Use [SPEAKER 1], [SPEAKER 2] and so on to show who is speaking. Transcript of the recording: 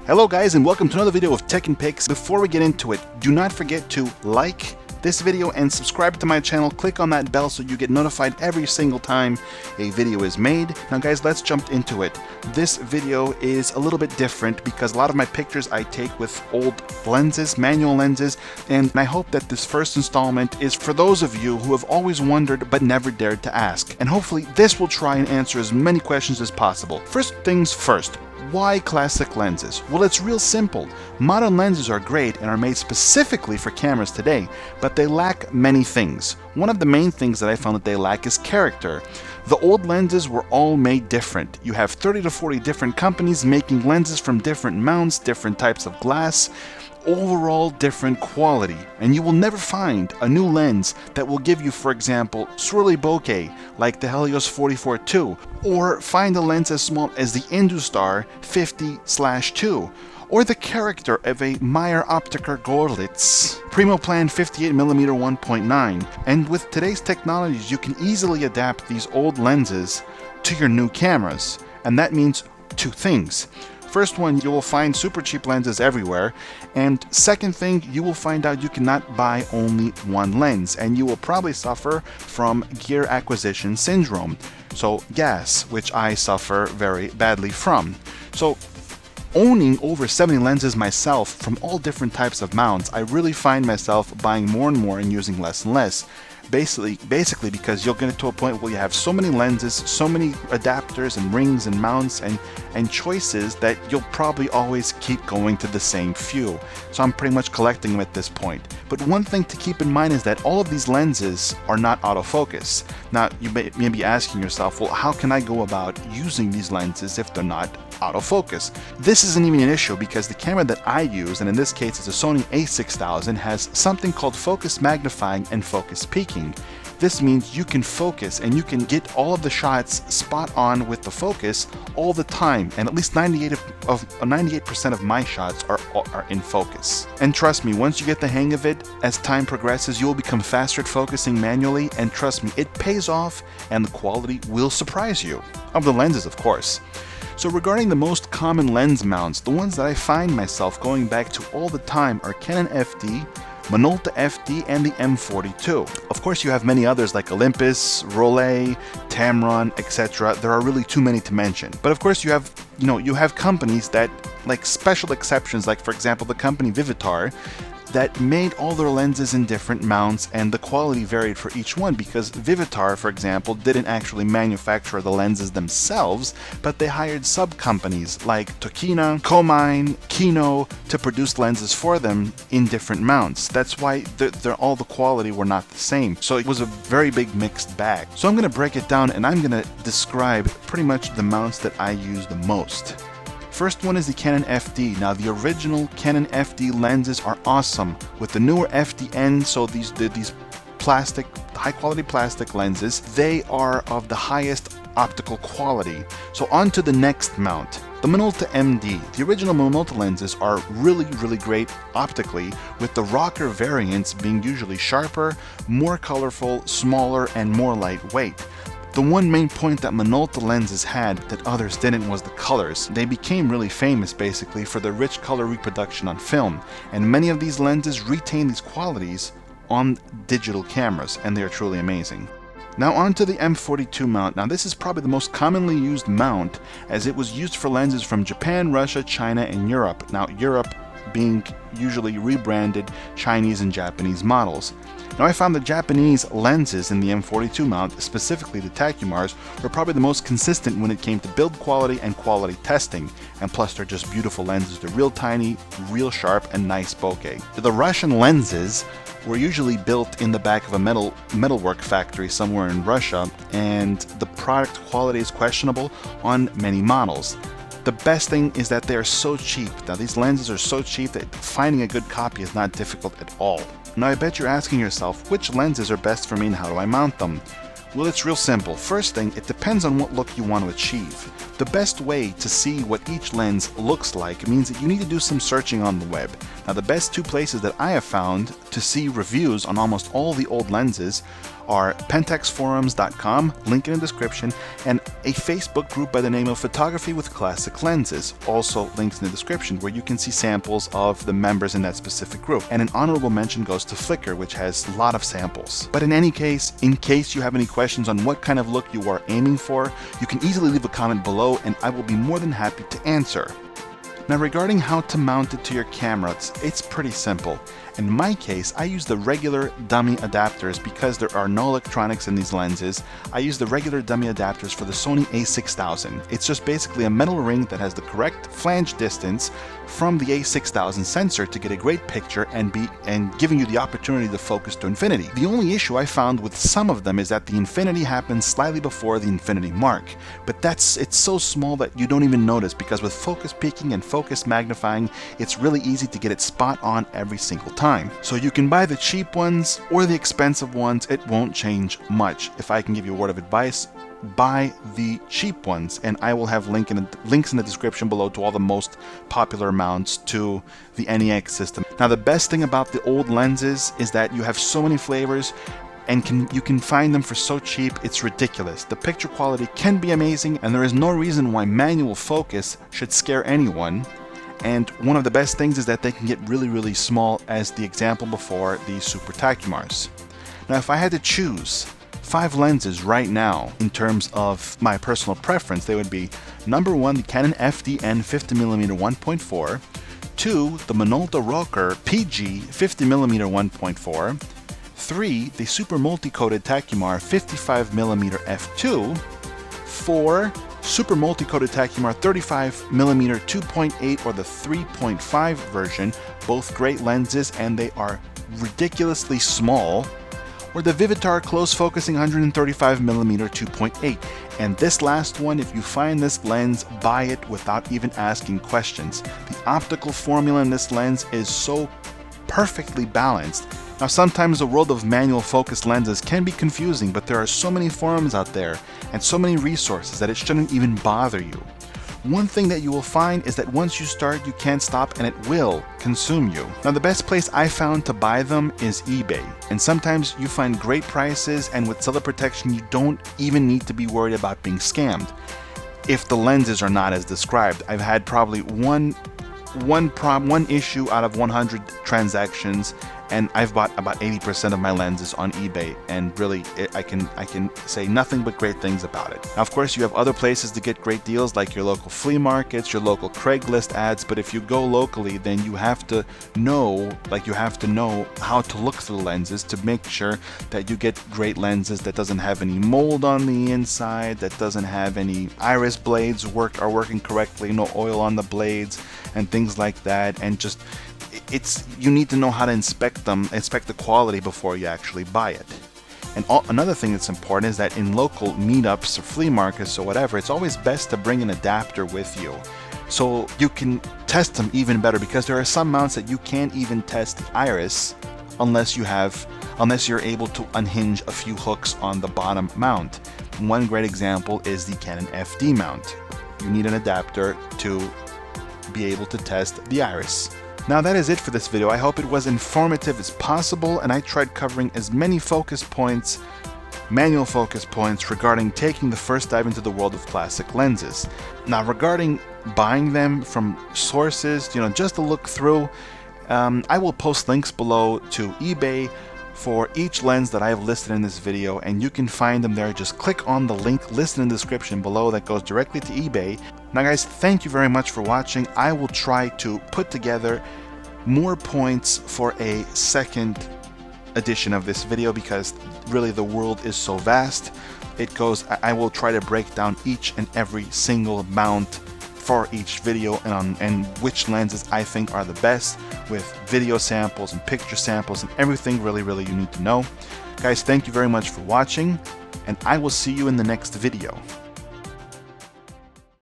[SPEAKER 1] Hello guys, and welcome to another video of Tech and Pics. Before we get into it, do not forget to like this video and subscribe to my channel. Click on that bell so you get notified every single time a video is made. Now guys, let's jump into it. This video is a little bit different because a lot of my pictures I take with old lenses, manual lenses, and I hope that this first installment is for those of you who have always wondered but never dared to ask. And hopefully this will try and answer as many questions as possible. First things first. Why classic lenses? Well, it's real simple. Modern lenses are great and are made specifically for cameras today, but they lack many things. One of the main things that I found that they lack is character. The old lenses were all made different. You have 30 to 40 different companies making lenses from different mounts, different types of glass, overall different quality, and you will never find a new lens that will give you, for example, swirly bokeh like the Helios 44-2, or find a lens as small as the Industar 50/2, or the character of a Meyer Optiker Gorlitz Primoplan 58mm 1.9. And with today's technologies, you can easily adapt these old lenses to your new cameras, and that means two things. First one, you will find super cheap lenses everywhere, and second thing, you will find out you cannot buy only one lens, and you will probably suffer from gear acquisition syndrome, so gas, which I suffer very badly from. So owning over 70 lenses myself from all different types of mounts, I really find myself buying more and more and using less and less. Basically because you'll get to a point where you have so many lenses, so many adapters and rings and mounts and choices that you'll probably always keep going to the same few. So I'm pretty much collecting them at this point. But one thing to keep in mind is that all of these lenses are not autofocus. Now you may be asking yourself, well, how can I go about using these lenses if they're not autofocus? This isn't even an issue because the camera that I use, and in this case it's a Sony a6000, has something called focus magnifying and focus peaking. This means you can focus and you can get all of the shots spot on with the focus all the time, and at least 98% of my shots are in focus. And trust me, once you get the hang of it, as time progresses, you will become faster at focusing manually, and trust me, it pays off and the quality will surprise you. Of the lenses, of course. So regarding the most common lens mounts, the ones that I find myself going back to all the time are Canon FD, Minolta FD, and the M42. Of course, you have many others like Olympus, Rolei, Tamron, etc. There are really too many to mention. But of course, you have companies that, like special exceptions, like for example the company Vivitar, that made all their lenses in different mounts, and the quality varied for each one because Vivitar, for example, didn't actually manufacture the lenses themselves, but they hired sub-companies like Tokina, Komine, Kino to produce lenses for them in different mounts. That's why all the quality were not the same. So it was a very big mixed bag. So I'm going to break it down and I'm going to describe pretty much the mounts that I use the most. First one is the Canon FD. Now the original Canon FD lenses are awesome. With the newer FDN, so these plastic, high quality plastic lenses, they are of the highest optical quality. So on to the next mount, the Minolta MD. The original Minolta lenses are really great optically, with the rocker variants being usually sharper, more colorful, smaller, and more lightweight. The one main point that Minolta lenses had that others didn't was the colors. They became really famous basically for their rich color reproduction on film, and many of these lenses retain these qualities on digital cameras, and they are truly amazing. Now on to the M42 mount. Now this is probably the most commonly used mount, as it was used for lenses from Japan, Russia, China, and Europe. Now Europe being usually rebranded Chinese and Japanese models. Now I found the Japanese lenses in the M42 mount, specifically the Tacumars, were probably the most consistent when it came to build quality and quality testing, and plus they're just beautiful lenses. They're real tiny, real sharp, and nice bokeh. The Russian lenses were usually built in the back of a metalwork factory somewhere in Russia, and the product quality is questionable on many models. The best thing is that they are so cheap. Now these lenses are so cheap that finding a good copy is not difficult at all. Now I bet you're asking yourself, which lenses are best for me and how do I mount them? Well, it's real simple. First thing, it depends on what look you want to achieve. The best way to see what each lens looks like means that you need to do some searching on the web. Now the best two places that I have found to see reviews on almost all the old lenses are pentexforums.com, link in the description, and a Facebook group by the name of Photography with Classic Lenses, also linked in the description, where you can see samples of the members in that specific group. And an honorable mention goes to Flickr, which has a lot of samples. But in any case, in case you have any questions on what kind of look you are aiming for, you can easily leave a comment below and I will be more than happy to answer. Now regarding how to mount it to your camera, it's pretty simple. In my case, I use the regular dummy adapters because there are no electronics in these lenses. I use the regular dummy adapters for the Sony a6000. It's just basically a metal ring that has the correct flange distance from the a6000 sensor to get a great picture and giving you the opportunity to focus to infinity. The only issue I found with some of them is that the infinity happens slightly before the infinity mark, but it's so small that you don't even notice, because with focus peaking and focus magnifying, it's really easy to get it spot on every single time. So you can buy the cheap ones or the expensive ones, it won't change much. If I can give you a word of advice, buy the cheap ones, and I will have links in the description below to all the most popular mounts to the NEX system. Now the best thing about the old lenses is that you have so many flavors and you can find them for so cheap, it's ridiculous. The picture quality can be amazing, and there is no reason why manual focus should scare anyone. And one of the best things is that they can get really, really small, as the example before, the Super Tacumars. Now if I had to choose 5 lenses right now in terms of my personal preference, they would be: number 1, the Canon FDN 50mm 1.4, 2, the Minolta Roker PG 50mm 1.4, 3, the Super Multi-Coated Tacumar 55mm f2, 4, Super Multi-Coated Tacumar 35mm 2.8 or the 3.5 version, both great lenses and they are ridiculously small, or the Vivitar Close Focusing 135mm 2.8. And this last one, if you find this lens, buy it without even asking questions. The optical formula in this lens is so perfectly balanced. Now sometimes the world of manual focus lenses can be confusing, but there are so many forums out there and so many resources that it shouldn't even bother you. One thing that you will find is that once you start, you can't stop and it will consume you. Now the best place I found to buy them is eBay, and sometimes you find great prices, and with seller protection you don't even need to be worried about being scammed if the lenses are not as described. I've had probably one issue out of 100 transactions, and I've bought about 80% of my lenses on eBay, and really I can say nothing but great things about it. Now of course you have other places to get great deals, like your local flea markets, your local Craigslist ads, but if you go locally, then you have to know how to look through the lenses to make sure that you get great lenses that doesn't have any mold on the inside, that doesn't have any iris blades are working correctly, no oil on the blades and things like that. And just you need to know how to inspect the quality before you actually buy it. And another thing that's important is that in local meetups or flea markets or whatever, it's always best to bring an adapter with you so you can test them even better, because there are some mounts that you can't even test the iris unless you're able to unhinge a few hooks on the bottom mount. One great example is the Canon FD mount. You need an adapter to be able to test the iris. Now that is it for this video. I hope it was informative as possible, and I tried covering as many manual focus points regarding taking the first dive into the world of classic lenses. Now regarding buying them from sources, just to look through, I will post links below to eBay for each lens that I have listed in this video, and you can find them there. Just click on the link listed in the description below that goes directly to eBay. Now guys, thank you very much for watching. I will try to put together more points for a second edition of this video, because really the world is so vast. I will try to break down each and every single mount for each video and which lenses I think are the best, with video samples and picture samples and everything really you need to know. Guys, thank you very much for watching, and I will see you in the next video.